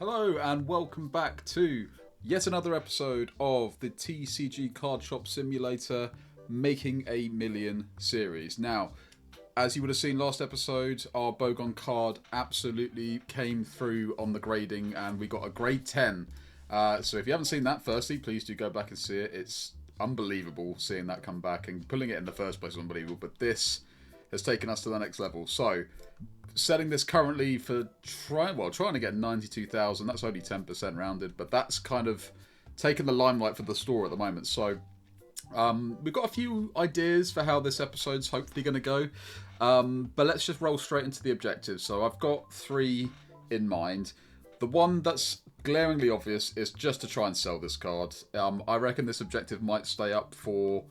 Hello and welcome back to yet another episode of the TCG Card Shop Simulator Making a Million series. Now, as you would have seen last episode, our Bogon card absolutely came through on the grading and we got a grade 10. So if you haven't seen that, firstly, please do go back and see it. It's unbelievable seeing that come back, and pulling it in the first place is unbelievable, but this has taken us to the next level. So, setting this currently for trying to get 92,000. That's only 10% rounded, but that's kind of taken the limelight for the store at the moment. So we've got a few ideas for how this episode's hopefully going to go, but let's just roll straight into the objectives. So I've got 3 in mind. The one that's glaringly obvious is just to try and sell this card. I reckon this objective might stay up for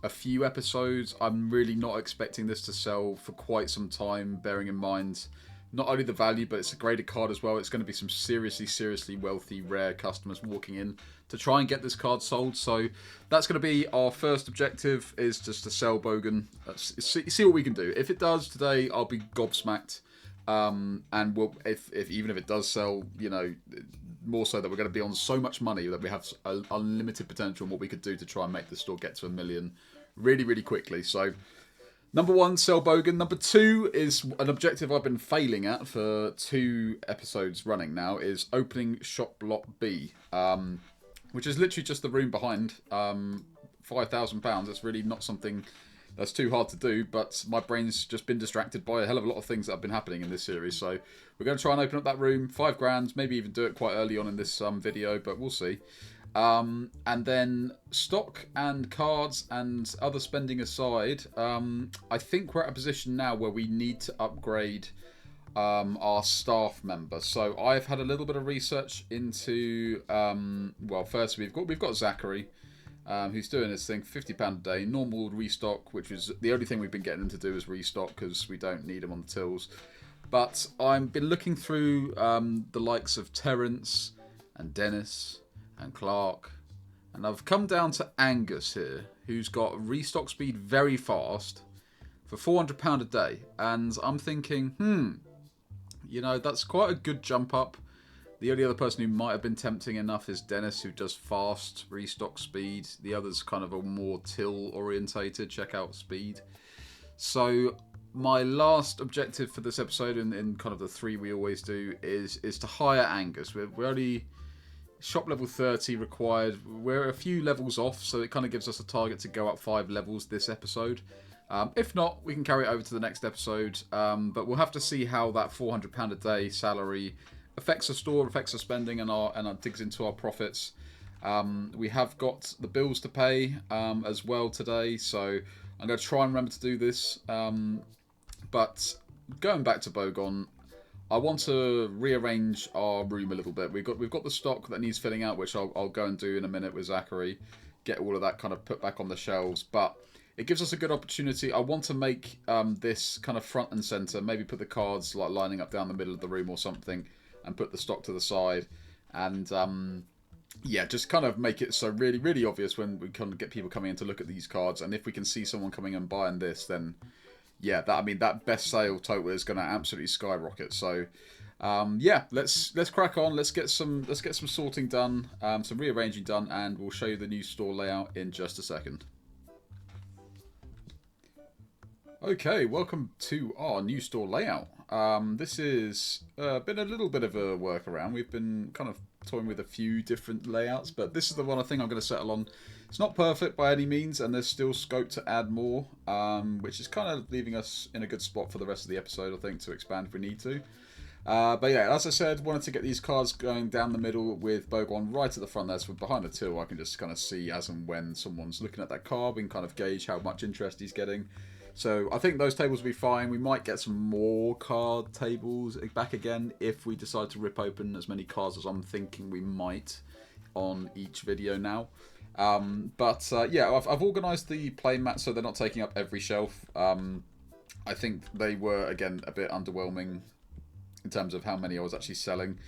a few episodes. I'm really not expecting this to sell for quite some time, bearing in mind not only the value, but it's a graded card as well. It's going to be some seriously wealthy, rare customers walking in to try and get this card sold. So that's going to be our first objective, is just to sell Bogan. See what we can do. If it does today, I'll be gobsmacked. And we'll, if even if it does sell, you know, more so that we're going to be on so much money that we have unlimited potential in what we could do to try and make the store get to 1 million really quickly. So number 1, sell Bogan. Number 2 is an objective I've been failing at for 2 episodes running now, is opening shop lot B, which is literally just the room behind. £5,000. It's really not something that's too hard to do, but my brain's just been distracted by a hell of a lot of things that have been happening in this series. So we're going to try and open up that room, £5,000, maybe even do it quite early on in this video, but we'll see. And then stock and cards and other spending aside, I think we're at a position now where we need to upgrade our staff member. So I've had a little bit of research into, well, first we've got Zachary, who's doing his thing, £50 a day, normal restock, which is the only thing we've been getting him to do is restock because we don't need him on the tills. But I've been looking through the likes of Terence and Dennis and Clark, and I've come down to Angus here, who's got restock speed very fast for £400 a day. And I'm thinking, you know, that's quite a good jump up. The only other person who might have been tempting enough is Dennis, who does fast restock speed. The other's kind of a more till orientated checkout speed. So my last objective for this episode, in kind of the 3 we always do, is to hire Angus. We're only shop level 30 required. We're a few levels off, so it kind of gives us a target to go up 5 levels this episode. If not, we can carry it over to the next episode. But we'll have to see how that £400 a day salary affects the store, affects the spending, and digs into our profits. We have got the bills to pay as well today, so I'm going to try and remember to do this. But going back to Bogon, I want to rearrange our room a little bit. We've got the stock that needs filling out, which I'll go and do in a minute with Zachary. Get all of that kind of put back on the shelves, but it gives us a good opportunity. I want to make this kind of front and center. Maybe put the cards like lining up down the middle of the room or something, and put the stock to the side, and yeah, just kind of make it so really obvious when we kind of get people coming in to look at these cards. And if we can see someone coming and buying this, then yeah, that best sale total is going to absolutely skyrocket. So yeah, let's crack on. Let's get some sorting done, some rearranging done, and we'll show you the new store layout in just a second. Okay, welcome to our new store layout. This is been a little bit of a workaround. We've been kind of toying with a few different layouts, but this is the one I think I'm going to settle on. It's not perfect by any means, and there's still scope to add more, which is kind of leaving us in a good spot for the rest of the episode, I think, to expand if we need to. But yeah, as I said, wanted to get these cards going down the middle with Bogon right at the front there, so behind the till I can just kind of see as and when someone's looking at that card, we can kind of gauge how much interest he's getting. So I think those tables will be fine. We might get some more card tables back again if we decide to rip open as many cards as I'm thinking we might on each video now. But yeah, I've organised the play mats so they're not taking up every shelf. I think they were, again, a bit underwhelming in terms of how many I was actually selling.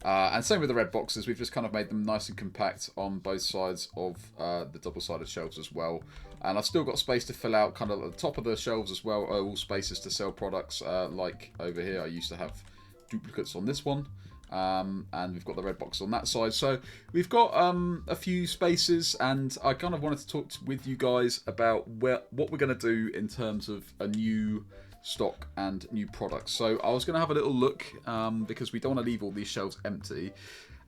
And same with the red boxes. We've just kind of made them nice and compact on both sides of the double-sided shelves as well. And I've still got space to fill out kind of at the top of the shelves as well, all spaces to sell products. Like over here, I used to have duplicates on this one. and we've got the red box on that side. So we've got a few spaces, and I kind of wanted to talk with you guys about what we're going to do in terms of a new stock and new products. So I was going to have a little look because we don't want to leave all these shelves empty.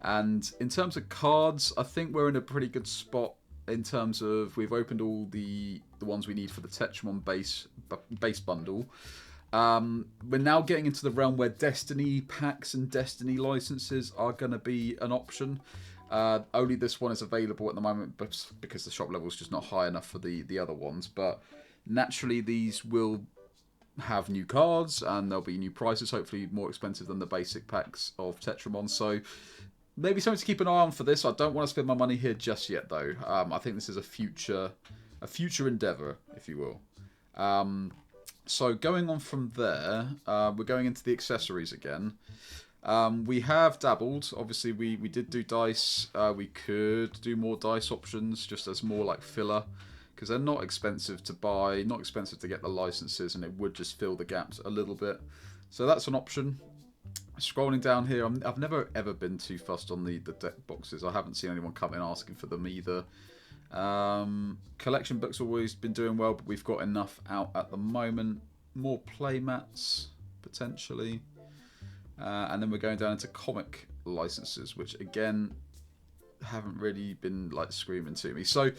And in terms of cards, I think we're in a pretty good spot in terms of we've opened all the ones we need for the Tetramon base bundle. We're now getting into the realm where Destiny packs and Destiny licenses are going to be an option. Only this one is available at the moment because the shop level is just not high enough for the other ones. But naturally, these will have new cards and there'll be new prices, hopefully more expensive than the basic packs of Tetramon. So maybe something to keep an eye on for this. I don't want to spend my money here just yet, though. I think this is a future endeavour, if you will. So going on from there, we're going into the accessories again. We have dabbled. Obviously, we did do dice. We could do more dice options just as more like filler, because they're not expensive to buy, not expensive to get the licenses, and it would just fill the gaps a little bit. So that's an option. Scrolling down here, I've never ever been too fussed on the deck boxes. I haven't seen anyone come in asking for them either. Collection books have always been doing well, but we've got enough out at the moment. More play mats potentially, and then we're going down into comic licenses, which again haven't really been like screaming to me. So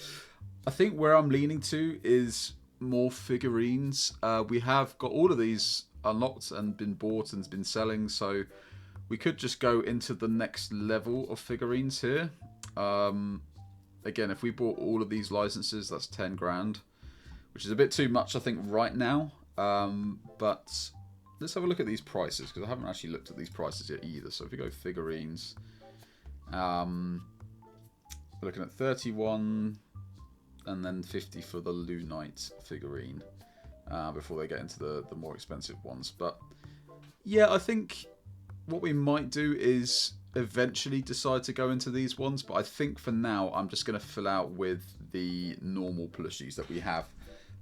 I think where I'm leaning to is more figurines. We have got all of these unlocked and been bought and been selling, so we could just go into the next level of figurines here. Again, if we bought all of these licenses, that's 10 grand, which is a bit too much I think right now. But let's have a look at these prices, because I haven't actually looked at these prices yet either. So if we go figurines, we're looking at 31 and then 50 for the Lunite figurine before they get into the more expensive ones. But yeah, I think what we might do is eventually decide to go into these ones, but I think for now I'm just going to fill out with the normal plushies that we have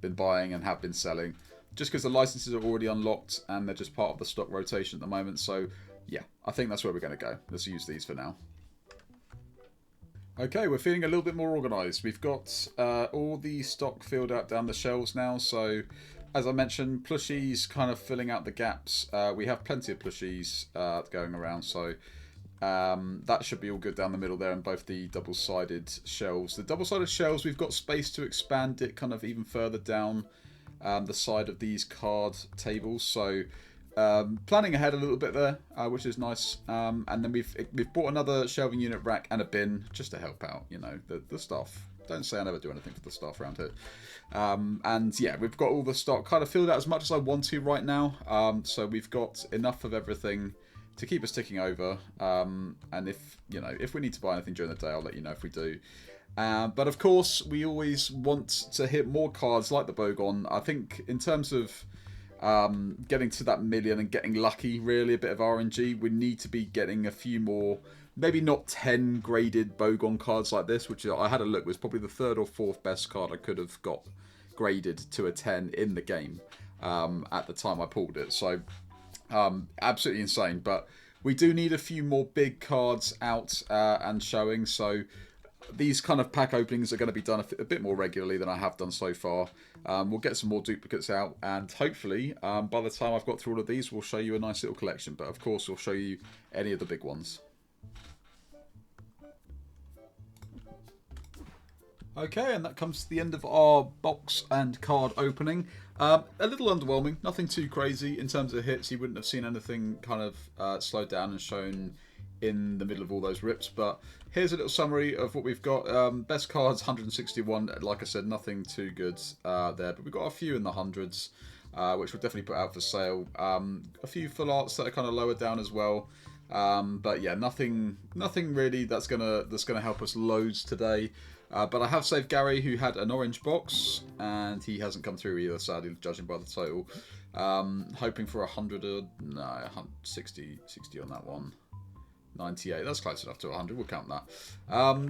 been buying and have been selling, just because the licenses are already unlocked and they're just part of the stock rotation at the moment. So yeah, I think that's where we're going to go. Let's use these for now. Okay, we're feeling a little bit more organised. We've got all the stock filled out down the shelves now. So as I mentioned, plushies kind of filling out the gaps. We have plenty of plushies going around, so that should be all good down the middle there in both the double-sided shelves. The double-sided shelves, we've got space to expand it kind of even further down the side of these card tables. So planning ahead a little bit there, which is nice. And then we've bought another shelving unit rack and a bin just to help out, you know, the staff. Don't say I never do anything for the staff around here. And yeah, we've got all the stock kind of filled out as much as I want to right now. So we've got enough of everything to keep us ticking over. And if we need to buy anything during the day, I'll let you know if we do. But of course, we always want to hit more cards like the Bogon. I think in terms of getting to that million and getting lucky, really a bit of RNG, we need to be getting a few more, maybe not 10 graded Bogon cards like this, which I had a look, was probably the third or fourth best card I could have got graded to a 10 in the game at the time I pulled it. So absolutely insane. But we do need a few more big cards out and showing. So these kind of pack openings are going to be done a bit more regularly than I have done so far. We'll get some more duplicates out, and hopefully by the time I've got through all of these, we'll show you a nice little collection. But of course, we'll show you any of the big ones. Okay, and that comes to the end of our box and card opening. A little underwhelming, nothing too crazy in terms of hits. You wouldn't have seen anything kind of slowed down and shown in the middle of all those rips, but here's a little summary of what we've got. Best cards 161, like I said, nothing too good there, but we've got a few in the hundreds, which we'll definitely put out for sale. A few full arts that are kind of lower down as well, but yeah, nothing really that's gonna help us loads today. But I have saved Gary, who had an orange box, and he hasn't come through either, sadly, judging by the total. Hoping for 100, no, 60 on that one. 98, that's close enough to 100, we'll count that.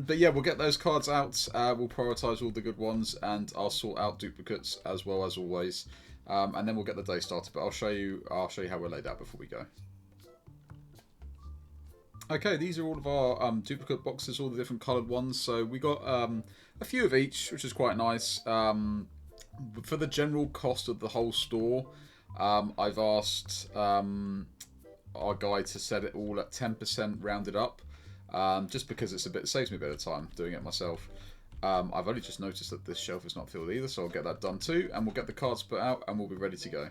But yeah, we'll get those cards out, we'll prioritise all the good ones, and I'll sort out duplicates as well as always. And then we'll get the day started, but I'll show you how we're laid out before we go. Okay, these are all of our duplicate boxes, all the different coloured ones. So we got a few of each, which is quite nice. For the general cost of the whole store, I've asked our guy to set it all at 10% rounded up, just because it saves me a bit of time doing it myself. I've only just noticed that this shelf is not filled either, so I'll get that done too, and we'll get the cards put out, and we'll be ready to go.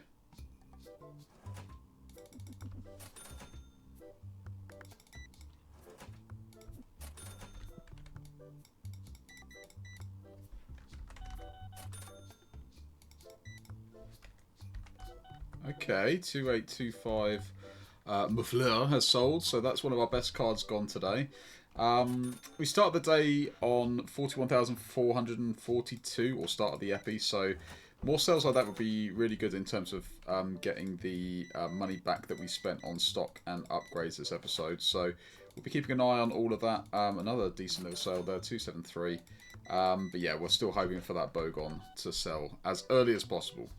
Okay, 2825 Muffleur has sold, so that's one of our best cards gone today. We start the day on 41,442, or start of the epi, so more sales like that would be really good in terms of getting the money back that we spent on stock and upgrades this episode. So we'll be keeping an eye on all of that. Another decent little sale there, 273. But yeah, we're still hoping for that Bogon to sell as early as possible.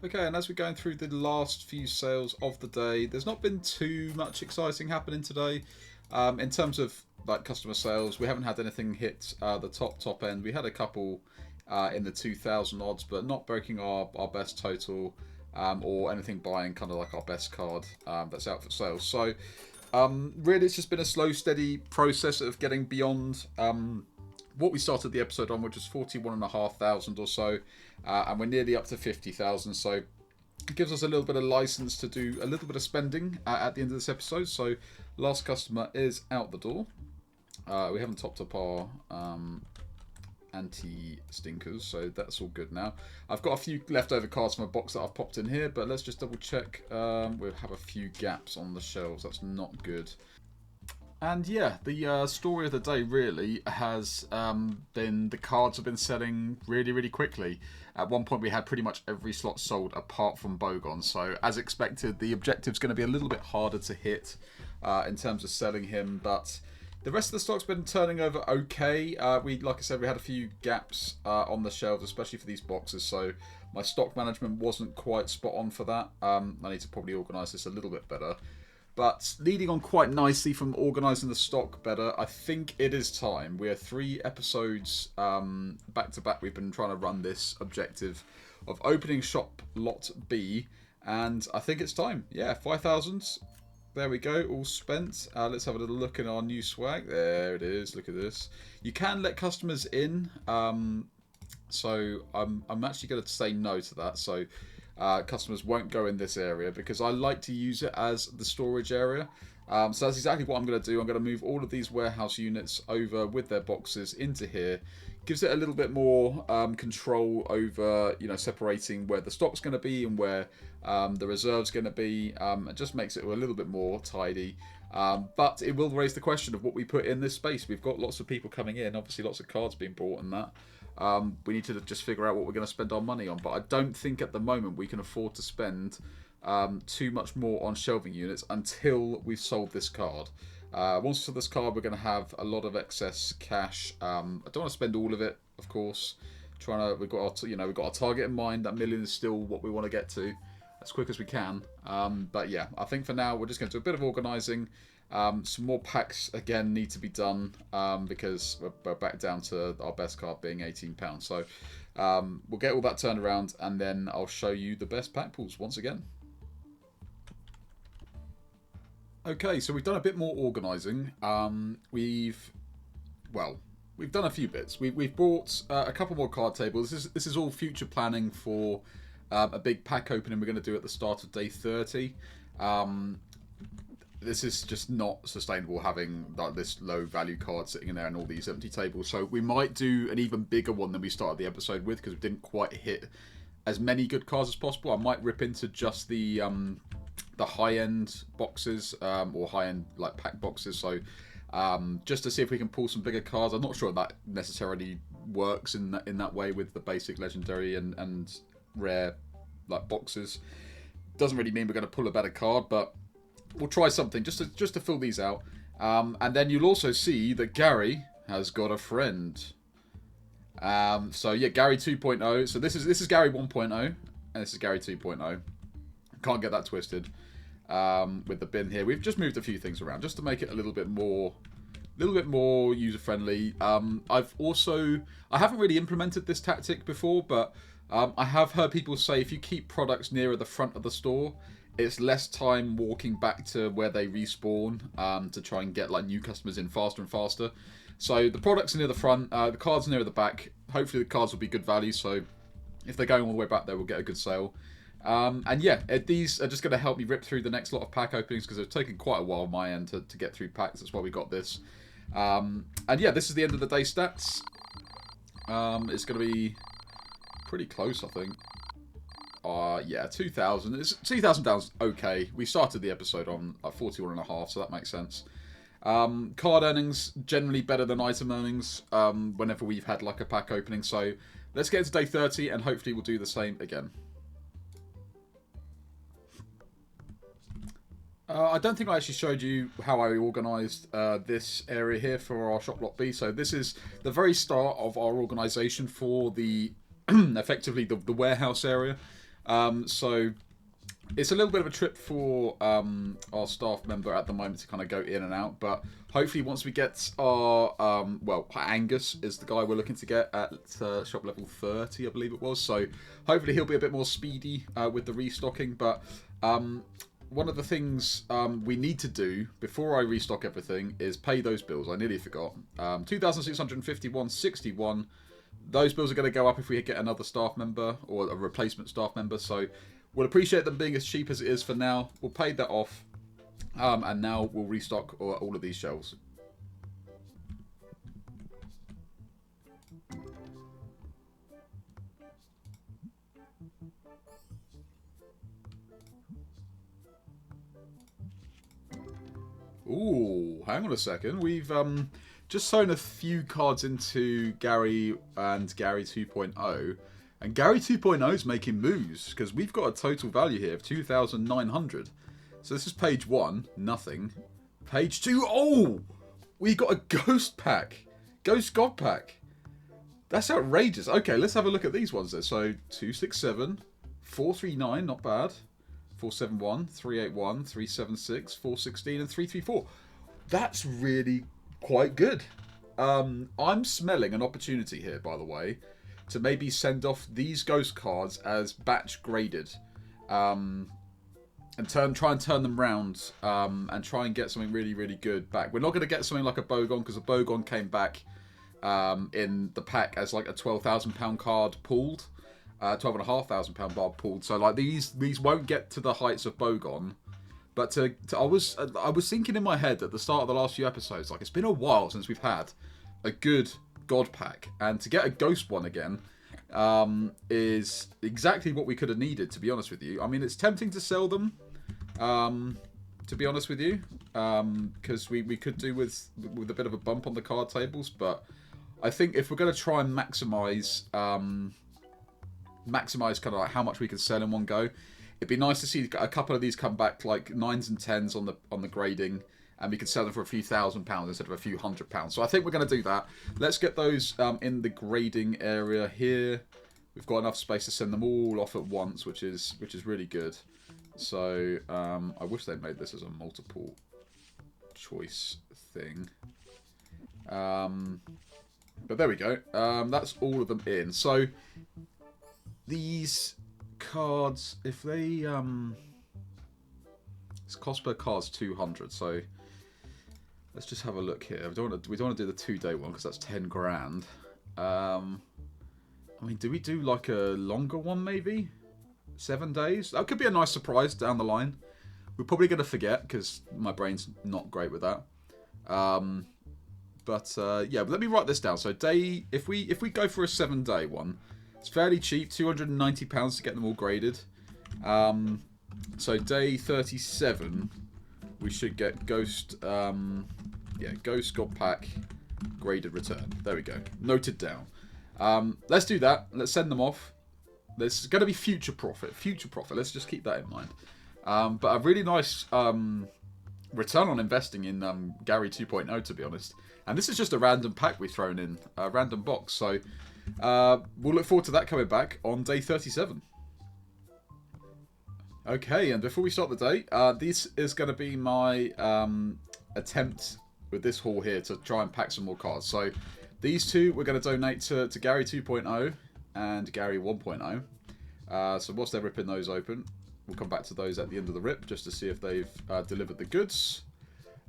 Okay, and as we're going through the last few sales of the day, there's not been too much exciting happening today. In terms of like customer sales, we haven't had anything hit the top end. We had a couple in the 2,000 odds, but not breaking our best total or anything buying kind of like our best card that's out for sale. So really, it's just been a slow, steady process of getting beyond what we started the episode on, which was 41,500 or so, and we're nearly up to 50,000. So it gives us a little bit of license to do a little bit of spending at the end of this episode. So last customer is out the door. We haven't topped up our anti-stinkers, so that's all good now. I've got a few leftover cards from a box that I've popped in here, but let's just double check. We'll have a few gaps on the shelves. That's not good. And yeah, the story of the day really has been the cards have been selling really, really quickly. At one point we had pretty much every slot sold apart from Bogon. So as expected, the objective's going to be a little bit harder to hit in terms of selling him. But the rest of the stock's been turning over okay. Like I said, we had a few gaps on the shelves, especially for these boxes. So my stock management wasn't quite spot on for that. I need to probably organise this a little bit better. But leading on quite nicely from organising the stock better, I think it is time. We are 3 episodes back to back. We've been trying to run this objective of opening shop lot B, and I think it's time. Yeah, 5,000. There we go, all spent. Let's have a little look at our new swag. There it is. Look at this. You can let customers in, so I'm actually going to say no to that. So. Customers won't go in this area because I like to use it as the storage area. So that's exactly what I'm going to do. I'm going to move all of these warehouse units over with their boxes into here. Gives it a little bit more control over, separating where the stock's going to be and where the reserve's going to be. It just makes it a little bit more tidy. But it will raise the question of what we put in this space. We've got lots of people coming in, obviously lots of cards being bought and that. We need to just figure out what we're going to spend our money on. But I don't think at the moment we can afford to spend too much more on shelving units until we've sold this card. Once we sell this card, we're going to have a lot of excess cash. I don't want to spend all of it, of course. We've got our target in mind. That million is still what we want to get to as quick as we can. But yeah, I think for now we're just going to do a bit of organising. Some more packs again need to be done because we're back down to our best card being £18. So we'll get all that turned around and then I'll show you the best pack pools once again. Okay, so we've done a bit more organising. We've done a few bits. We've bought a couple more card tables. This is all future planning for a big pack opening we're going to do at the start of day 30. This is just not sustainable having like this low value card sitting in there and all these empty tables. So we might do an even bigger one than we started the episode with because we didn't quite hit as many good cards as possible. I might rip into just the high-end boxes or high-end like pack boxes. So just to see if we can pull some bigger cards. I'm not sure that necessarily works in that way with the basic legendary and rare like boxes. Doesn't really mean we're going to pull a better card, but we'll try something just to fill these out. And then you'll also see that Gary has got a friend. So yeah, Gary 2.0. So this is Gary 1.0, and this is Gary 2.0. Can't get that twisted. With the bin here, we've just moved a few things around just to make it a little bit more user friendly. I haven't really implemented this tactic before, but I have heard people say if you keep products nearer the front of the store, it's less time walking back to where they respawn to try and get like new customers in faster and faster. So the products are near the front, the cards are near the back. Hopefully the cards will be good value, so if they're going all the way back there, we'll get a good sale. And yeah, these are just going to help me rip through the next lot of pack openings, because it's taken quite a while on my end to get through packs. That's why we got this. And yeah, this is the end of the day stats. It's going to be pretty close, I think. Yeah, 2,000. It's 2,000 down. Okay, we started the episode on 41.5, so that makes sense. Card earnings generally better than item earnings whenever we've had like a pack opening. So let's get into day 30, and hopefully we'll do the same again. I don't think I actually showed you how I organised this area here for our shop lot B. So this is the very start of our organisation for the effectively the warehouse area. So it's a little bit of a trip for our staff member at the moment to kind of go in and out. But hopefully once we get our, well, Angus is the guy we're looking to get at shop level 30, I believe it was. So hopefully he'll be a bit more speedy with the restocking. But one of the things we need to do before I restock everything is pay those bills. I nearly forgot. 2,651.61. Those bills are going to go up if we get another staff member or a replacement staff member. So we'll appreciate them being as cheap as it is for now. We'll pay that off. And now we'll restock all of these shelves. Ooh, hang on a second. We've just sewn a few cards into Gary and Gary 2.0. And Gary 2.0 is making moves, because we've got a total value here of 2,900. So this is page 1, nothing. Page 2, oh! We got a ghost pack. Ghost God pack. That's outrageous. Okay, let's have a look at these ones there. So 267, 439, not bad. 471, 381, 376, 416, and 334. That's really quite good. I'm smelling an opportunity here, by the way, to maybe send off these ghost cards as batch graded, and try and turn them round, and try and get something really, really good back. We're not going to get something like a Bogon, because a Bogon came back in the pack as like a £12,000 card pooled. £12,500 bar pooled. So like these won't get to the heights of Bogon, but I was thinking in my head at the start of the last few episodes, like it's been a while since we've had a good God pack, and to get a ghost one again is exactly what we could have needed, to be honest with you. I mean, it's tempting to sell them, to be honest with you, because we could do with a bit of a bump on the card tables, but I think if we're going to try and maximize kind of like how much we can sell in one go, it'd be nice to see a couple of these come back like 9s and 10s on the grading, and we could sell them for a few £1,000s instead of a few £100. So I think we're going to do that. Let's get those in the grading area here. We've got enough space to send them all off at once, which is really good. So I wish they made this as a multiple choice thing. But there we go. That's all of them in. So these cards, if they this cost per card's 200, so let's just have a look here. We don't want to do the 2-day one because that's 10 grand. I mean, do we do like a longer one maybe? 7 days? That could be a nice surprise down the line. We're probably going to forget because my brain's not great with that. But yeah, let me write this down. So if we go for a 7-day one, it's fairly cheap, £290 to get them all graded. So day 37, we should get Ghost, Ghost God Pack graded return. There we go. Noted down. Let's do that. Let's send them off. There's going to be future profit. Let's just keep that in mind. But a really nice return on investing in Gary 2.0, to be honest. And this is just a random pack we've thrown in, a random box. So we'll look forward to that coming back on day 37. Okay, and before we start the day, this is going to be my attempt with this haul here to try and pack some more cards. So these two we're going to donate to Gary 2.0 and Gary 1.0. So whilst they're ripping those open, we'll come back to those at the end of the rip just to see if they've delivered the goods.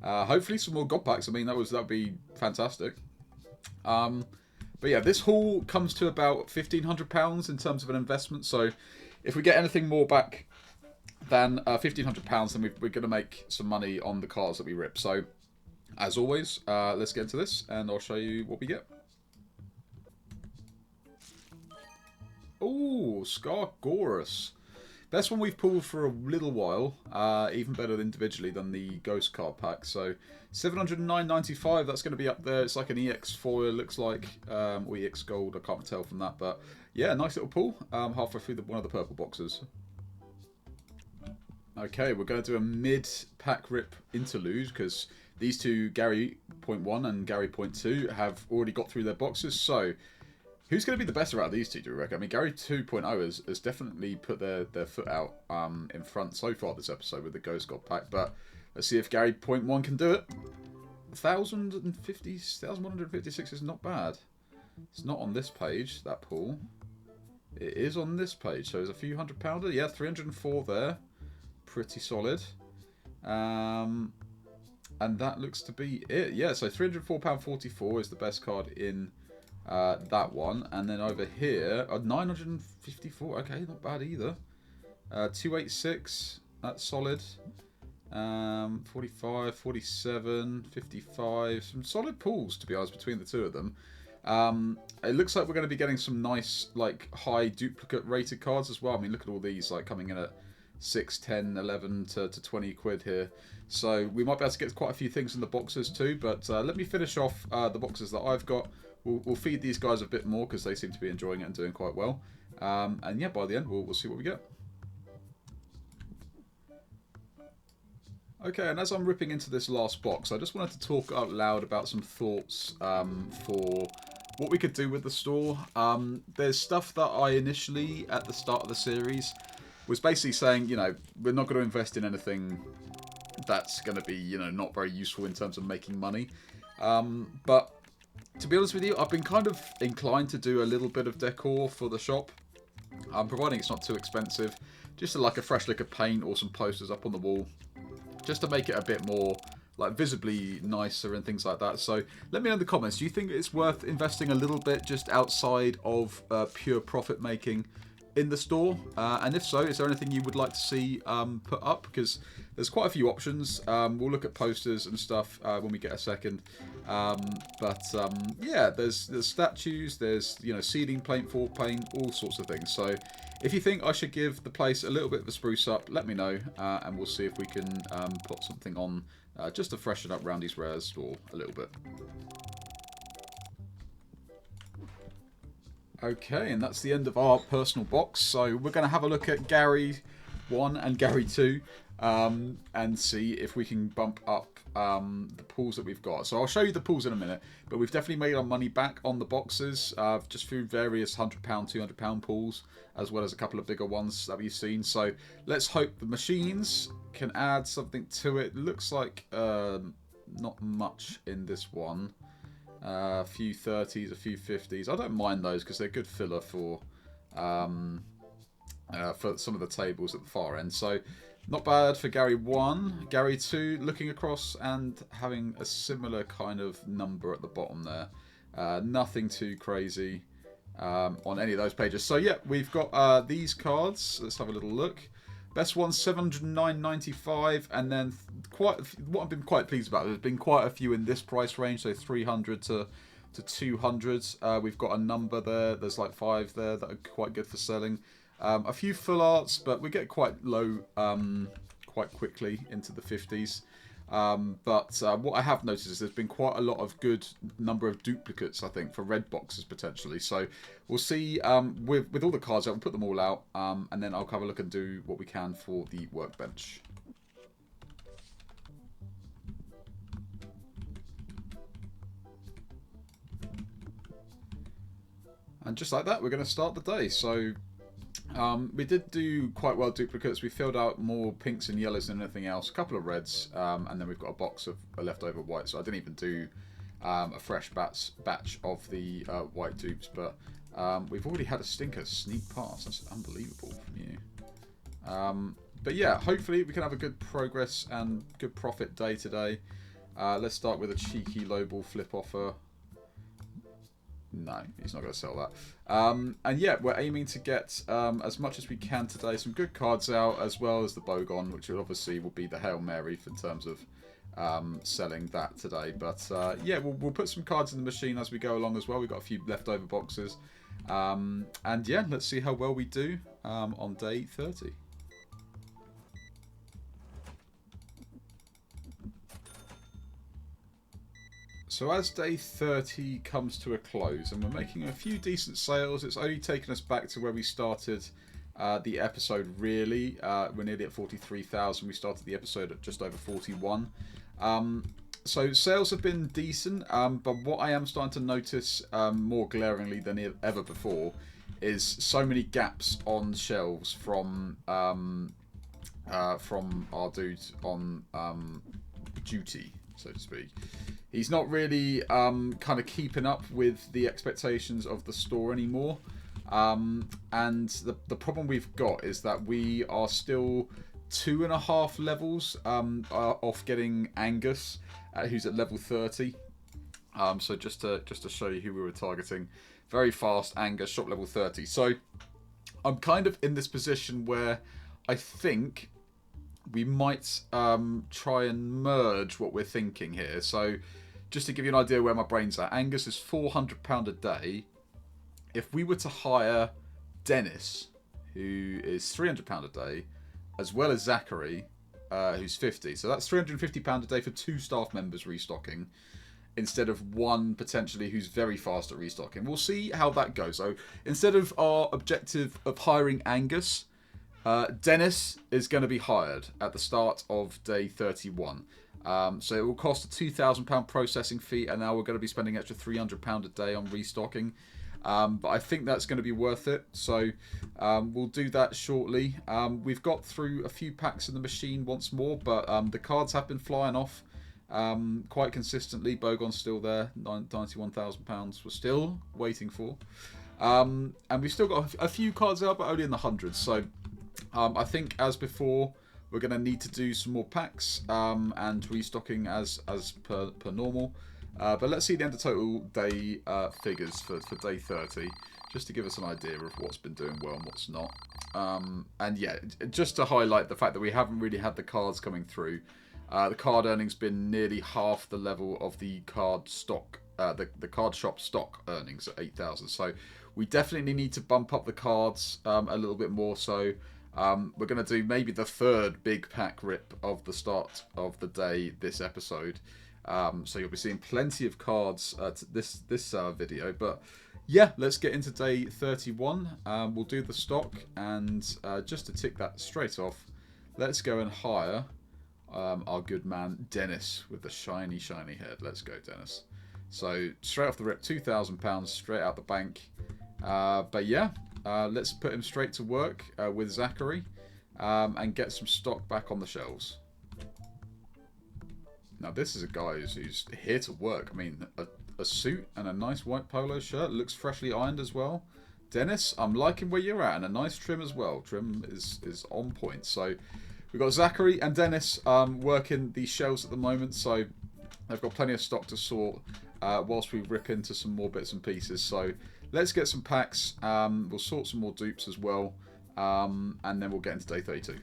Hopefully some more God packs. I mean, that'd be fantastic. But yeah, this haul comes to about £1,500 in terms of an investment. So if we get anything more back than £1,500, then we're going to make some money on the cards that we rip. So as always, let's get into this and I'll show you what we get. Ooh, Scargorus. Best one we've pulled for a little while. Even better individually than the Ghost card pack. So 709.95, that's going to be up there. It's like an EX foil, looks like. Or EX gold, I can't tell from that. But yeah, nice little pull. Halfway through one of the purple boxes. Okay, we're going to do a mid-pack rip interlude because these two, Gary 0.1 and Gary 0.2, have already got through their boxes. So who's going to be the best out of these two, do you reckon? I mean, Gary 2.0 has definitely put their foot out in front so far this episode with the Ghost God pack. But let's see if Gary 0.1 can do it. 1,156 is not bad. It's not on this page, that pull. It is on this page, so there's a few £100. Yeah, 304 there. Pretty solid. And that looks to be it. Yeah, so £304.44 is the best card in that one. And then over here, 954. Okay, not bad either. 286. That's solid. 45, 47, 55. Some solid pulls, to be honest, between the two of them. It looks like we're going to be getting some nice, like, high duplicate rated cards as well. I mean, look at all these, like, coming in at 6, 10, 11 to 20 quid here. So we might be able to get quite a few things in the boxes too. But let me finish off the boxes that I've got. We'll feed these guys a bit more because they seem to be enjoying it and doing quite well. And yeah, by the end, we'll see what we get. Okay, and as I'm ripping into this last box, I just wanted to talk out loud about some thoughts for what we could do with the store. There's stuff that I initially, at the start of the series, was basically saying, you know, we're not going to invest in anything that's going to be, you know, not very useful in terms of making money. But to be honest with you, I've been kind of inclined to do a little bit of decor for the shop, providing it's not too expensive. Just like a fresh lick of paint or some posters up on the wall, just to make it a bit more like visibly nicer and things like that. So let me know in the comments, do you think it's worth investing a little bit just outside of pure profit making in the store? And if so, is there anything you would like to see put up? Because there's quite a few options. We'll look at posters and stuff when we get a second. Yeah, there's statues, there's, you know, ceiling paint, floor paint, all sorts of things. So if you think I should give the place a little bit of a spruce up, let me know, and we'll see if we can put something on just to freshen up Roundy's Rares store a little bit. Okay, and that's the end of our personal box. So we're going to have a look at Gary 1 and Gary 2 and see if we can bump up the pulls that we've got. So I'll show you the pulls in a minute, but we've definitely made our money back on the boxes just through various £100, £200 pulls, as well as a couple of bigger ones that we've seen. So let's hope the machines can add something to it. Looks like not much in this one. A few 30s, a few 50s. I don't mind those because they're good filler for some of the tables at the far end. So not bad for Gary 1. Gary 2 looking across and having a similar kind of number at the bottom there. Nothing too crazy on any of those pages. So yeah, we've got these cards. Let's have a little look. Best one, 709.95, and then what I've been quite pleased about, there's been quite a few in this price range, so 300 to 200. We've got a number there. There's like 5 there that are quite good for selling. A few full arts, but we get quite low quite quickly into the 50s. What I have noticed is there's been quite a lot of good number of duplicates, I think, for red boxes potentially. So we'll see with all the cards out, we'll put them all out, and then I'll have a look and do what we can for the workbench. And just like that, we're going to start the day. So we did do quite well duplicates. We filled out more pinks and yellows than anything else. A couple of reds, and then we've got a box of leftover white. So I didn't even do a fresh batch of the white dupes, but we've already had a stinker sneak past. That's unbelievable from you. But yeah, hopefully we can have a good progress and good profit day today. Let's start with a cheeky lowball flip offer. No, he's not going to sell that. And yeah, we're aiming to get as much as we can today. Some good cards out, as well as the Bogon, which obviously will be the Hail Mary in terms of selling that today. But yeah, we'll put some cards in the machine as we go along as well. We've got a few leftover boxes. And yeah, let's see how well we do on day 30. So as day 30 comes to a close, and we're making a few decent sales, it's only taken us back to where we started the episode, really. We're nearly at 43,000. We started the episode at just over 41. So sales have been decent, but what I am starting to notice more glaringly than ever before is so many gaps on shelves from our dude on duty, so to speak. He's not really kind of keeping up with the expectations of the store anymore. And the problem we've got is that we are still 2.5 levels off getting Angus, who's at level 30. So just to show you who we were targeting, very fast Angus, shop level 30. So I'm kind of in this position where I think we might try and merge what we're thinking here. So just to give you an idea where my brain's at, Angus is £400 a day. If we were to hire Dennis, who is £300 a day, as well as Zachary, who's 50, so that's £350 a day for 2 staff members restocking, instead of one potentially who's very fast at restocking. We'll see how that goes. So instead of our objective of hiring Angus, Dennis is going to be hired at the start of day 31. So it will cost a £2,000 processing fee, and now we're going to be spending extra £300 a day on restocking. But I think that's going to be worth it. So we'll do that shortly. We've got through a few packs in the machine once more, but the cards have been flying off quite consistently. Bogon's still there, £91,000 we're still waiting for. And we've still got a few cards out, but only in the hundreds. So I think, as before, we're going to need to do some more packs and restocking as per normal. But let's see the end of total day figures for day 30, just to give us an idea of what's been doing well and what's not. And yeah, just to highlight the fact that we haven't really had the cards coming through. The card earnings been nearly half the level of the card stock, the card shop stock earnings at 8,000. So we definitely need to bump up the cards a little bit more. So we're going to do maybe the third big pack rip of the start of the day this episode. So you'll be seeing plenty of cards to this video. But yeah, let's get into day 31. We'll do the stock, and just to tick that straight off, let's go and hire our good man Dennis with the shiny head. Let's go, Dennis. So straight off the rip, £2,000 straight out the bank. But yeah, let's put him straight to work with Zachary and get some stock back on the shelves. Now this is a guy who's here to work. I mean, a suit and a nice white polo shirt, looks freshly ironed as well. Dennis, I'm liking where you're at, and a nice trim as well. Trim is on point. So we've got Zachary and Dennis working the shelves at the moment, so they've got plenty of stock to sort whilst we rip into some more bits and pieces. So let's get some packs. We'll sort some more dupes as well, and then we'll get into day 32.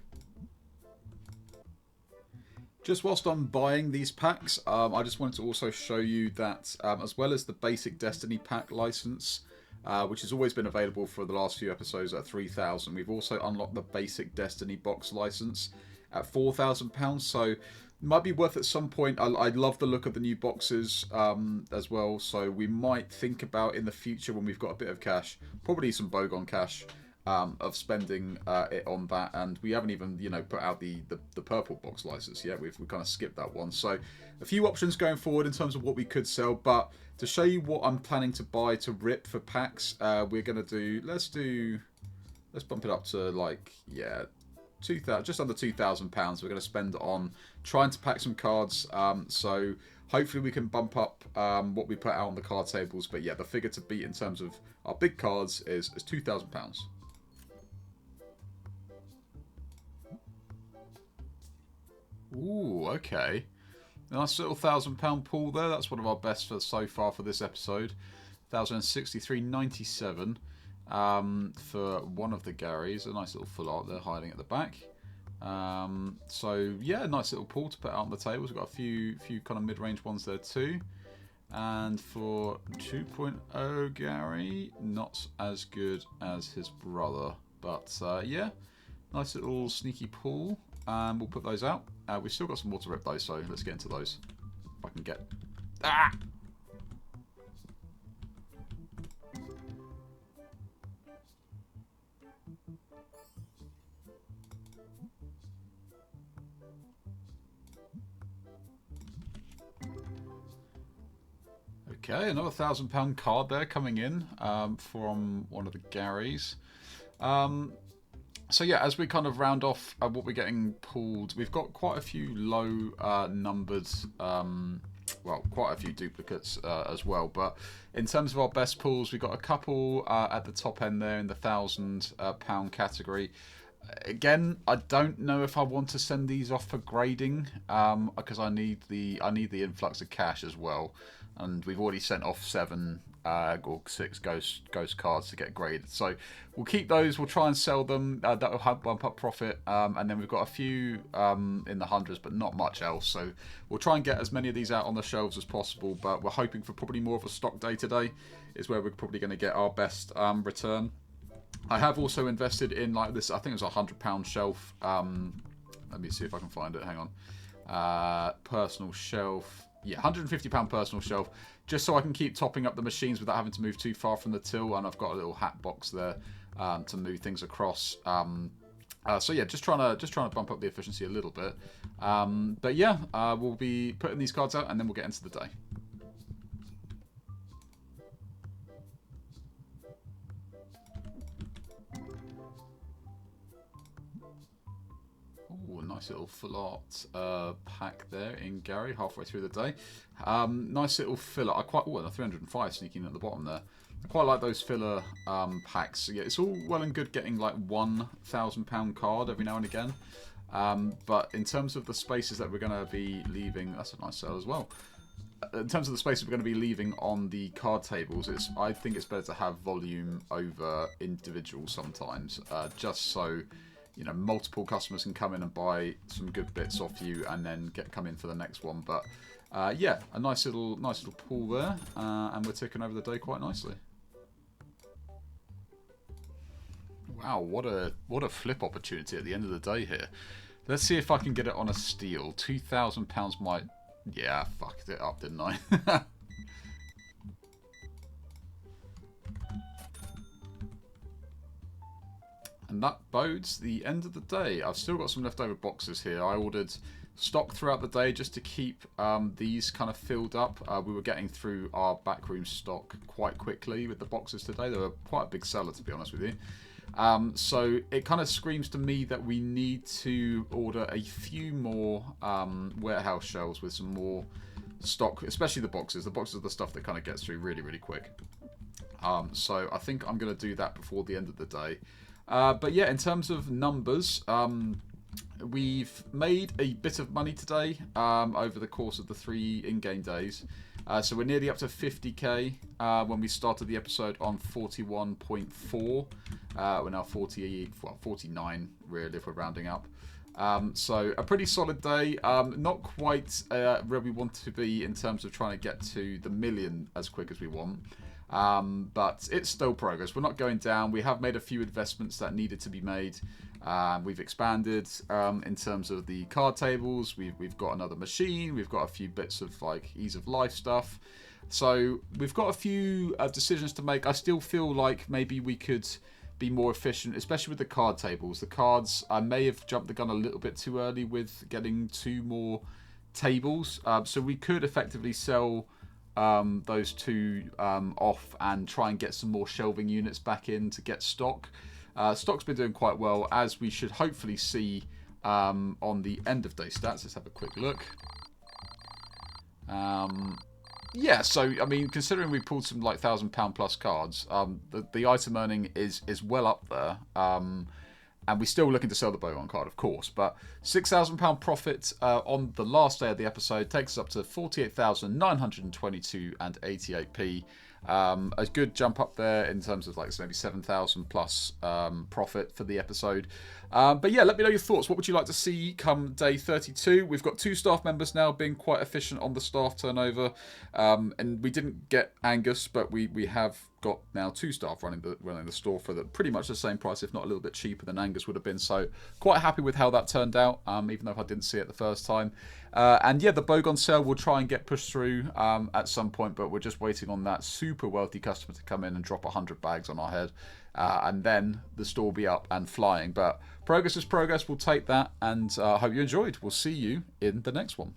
Just whilst I'm buying these packs, I just wanted to also show you that as well as the basic Destiny pack license, which has always been available for the last few episodes at 3,000, we've also unlocked the basic Destiny box license at £4,000. So it might be worth at some point. I love the look of the new boxes as well. So we might think about in the future, when we've got a bit of cash, probably some Bogon cash, of spending it on that, and we haven't even put out the purple box license yet. We've kind of skipped that one. So a few options going forward in terms of what we could sell, but to show you what I'm planning to buy to rip for packs, we're gonna do let's bump it up to like 2,000, just under £2,000. We're going to spend on trying to pack some cards. So hopefully we can bump up what we put out on the card tables. But yeah, the figure to beat in terms of our big cards is £2,000. Ooh, okay. Nice little £1,000 pool there. That's one of our best for so far for this episode. 1,063.97. For one of the Garys, a nice little full art there hiding at the back. So yeah, nice little pool to put out on the tables. We've got a few kind of mid-range ones there too. And for 2.0 Gary, not as good as his brother, but yeah, nice little sneaky pool. We'll put those out. We've still got some more to rip though, so let's get into those. If I can get Okay, another £1,000 card there coming in from one of the Garys. So yeah, as we kind of round off what we're getting pulled, we've got quite a few low numbered, well, quite a few duplicates as well. But in terms of our best pulls, we've got a couple at the top end there in the £1,000 category. Again, I don't know if I want to send these off for grading because I need the influx of cash as well, and we've already sent off 7 or 6 ghost cards to get graded. So we'll keep those. We'll try and sell them. That will help bump up profit. And then we've got a few in the hundreds, but not much else. So we'll try and get as many of these out on the shelves as possible. But we're hoping for probably more of a stock day today. Is where we're probably going to get our best return. I have also invested in like this. I think it was a £100 shelf. Let me see if I can find it. Hang on. Personal shelf. Yeah, £150 personal shelf, just so I can keep topping up the machines without having to move too far from the till. And I've got a little hat box there to move things across. So yeah, just trying to bump up the efficiency a little bit. But yeah, we'll be putting these cards out and then we'll get into the day. Ooh, nice little full art pack there in Gary halfway through the day. Nice little filler. I quite and a 305 sneaking at the bottom there. I quite like those filler packs. Yeah, it's all well and good getting like £1,000 card every now and again. But in terms of the spaces that we're going to be leaving, that's a nice sale as well. In terms of the spaces we're going to be leaving on the card tables, I think it's better to have volume over individual sometimes, just so multiple customers can come in and buy some good bits off you and then come in for the next one. But yeah, a nice little pool there, and we're ticking over the day quite nicely. Wow, what a flip opportunity at the end of the day here. Let's see if I can get it on a steal. £2,000 might... Yeah, fucked it up, didn't I? And that bodes the end of the day. I've still got some leftover boxes here. I ordered stock throughout the day just to keep these kind of filled up. We were getting through our backroom stock quite quickly with the boxes today. They were quite a big seller, to be honest with you. So it kind of screams to me that we need to order a few more warehouse shelves with some more stock, especially the boxes. The boxes are the stuff that kind of gets through really, really quick. So I think I'm going to do that before the end of the day. But yeah, in terms of numbers, we've made a bit of money today over the course of the 3 in-game days. So we're nearly up to 50k when we started the episode on 41.4. We're now 49 really if we're rounding up. So a pretty solid day. Not quite where we want to be in terms of trying to get to the million as quick as we want. But it's still progress. We're not going down. We have made a few investments that needed to be made. We've expanded in terms of the card tables. We've got another machine. We've got a few bits of like ease of life stuff. So we've got a few decisions to make. I still feel like maybe we could be more efficient, especially with the card tables. The cards, I may have jumped the gun a little bit too early with getting 2 more tables. So we could effectively sell those 2 off and try and get some more shelving units back in to get stock. Stock's been doing quite well, as we should hopefully see on the end of day stats. Let's have a quick look. Yeah, so I mean, considering we pulled some like £1,000 plus cards, the item earning is well up there. And we're still looking to sell the Bogon card, of course. But £6,000 profit on the last day of the episode takes us up to 48,922 and 88p. A good jump up there in terms of like maybe 7,000 plus profit for the episode. But yeah, let me know your thoughts. What would you like to see come day 32? We've got 2 staff members now, being quite efficient on the staff turnover. And we didn't get Angus, but we have got now 2 staff running the store for pretty much the same price, if not a little bit cheaper than Angus would have been. So quite happy with how that turned out, even though I didn't see it the first time. And yeah, the Bogon sale will try and get pushed through at some point, but we're just waiting on that super wealthy customer to come in and drop 100 bags on our head. And then the store will be up and flying. But progress is progress. We'll take that, and I hope you enjoyed. We'll see you in the next one.